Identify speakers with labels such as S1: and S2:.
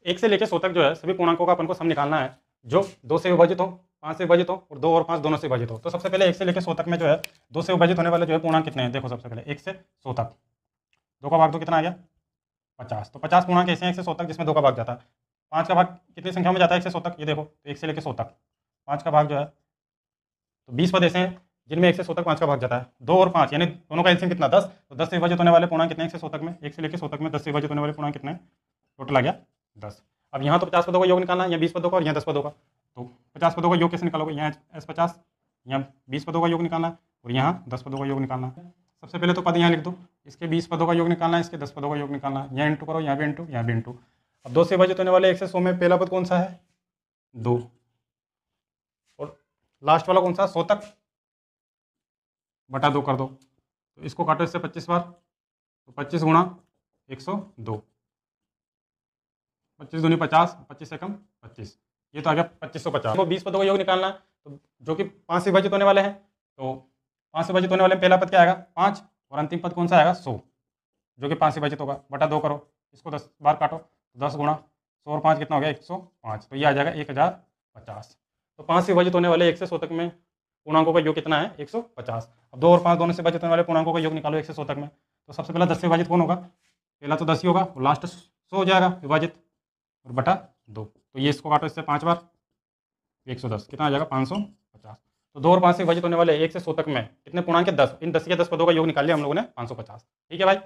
S1: 1 से लेकर 100 तक जो है सभी पूर्णांकों का अपन को सम निकालना है जो 2 से विभाजित हो, 5 से विभाजित हो और 2 और 5 दोनों से विभाजित हो। तो सबसे पहले 1 से लेकर 100 तक में जो है 2 से विभाजित होने वाले जो है पूर्णांक कितने हैं, देखो सबसे पहले 1 से 100 तक 2 का भाग दो, कितना आ गया 50। तो 50 पूर्णांक ऐसे हैं 1 से 100 तक जिसमें 2 का भाग जाता है। 5 का भाग कितनी संख्या में जाता है 1 से 100 तक, ये देखो 1 से लेकर 100 तक 5 का भाग जो है, तो 20 पद ऐसे हैं जिनमें 1 से 100 तक 5 का भाग जाता है। 2 और 5 यानी दोनों का एलसीएम कितना 10, तो 10 से विभाजित होने वाले पूर्णांक कितने 1 से 100 तक में, 1 से लेकर 100 तक में 10 से विभाजित होने वाले पूर्णांक कितने, टोटल आ गया 10। अब यहाँ तो 50 पदों का योग निकालना है, यहाँ 20 पदों का और यहाँ 10 पदों का। तो 50 पदों का योग कैसे निकालोगे, यहाँ S50, यहाँ 20 पदों का योग निकालना है और यहाँ 10 पदों का योग निकालना है। सबसे पहले तो पद यहाँ लिख दो, इसके 20 पदों का योग निकालना है, इसके 10 पदों का योग निकालना है, यहाँ इंटू करो, यहाँ भी इंटू, यहाँ भी इंटू। अब 2 से विभाजित होने वाले 1 से 100 में पहला पद कौन सा है 2 और लास्ट वाला कौन सा 100 तक बटा 2 कर दो। तो इसको काटो इससे 25 बार, तो 25 गुणा 102, 25 दूनी 50, 25 से कम 25, ये तो आ गया 2550। तो 20 पदों का योग निकालना है, तो जो कि 5 से विभाजित होने वाले हैं, तो 5 से विभाजित होने वाले में पहला पद क्या आएगा 5 और अंतिम पद कौन सा आएगा 100, जो कि 5 से विभाजित होगा, बटा 2 करो, इसको 10 बार काटो, 10 गुणा 100 और 5 कितना हो गया 105, तो ये आ जाएगा 1050। तो 5 से विभाजित होने वाले 1 से 100 तक में पूर्णांकों का योग कितना है 150। अब 2 और 5 दोनों से विभाजित होने वाले पूर्णांकों का योग निकालो 1 से 100 तक में। तो सबसे पहला 10 से विभाजित कौन होगा, पहला तो 10 ही होगा और लास्ट 100 हो जाएगा विभाजित और बटा 2, तो ये इसको काटो इससे 5 बार, 110 कितना आ जाएगा 550। तो 2 और 5 से विभाजित होने वाले 1 से 100 तक में कितने पूर्णांक है 10, इन 10 के 10 पदों का योग निकाल लिया हम लोगों ने 550। ठीक है भाई।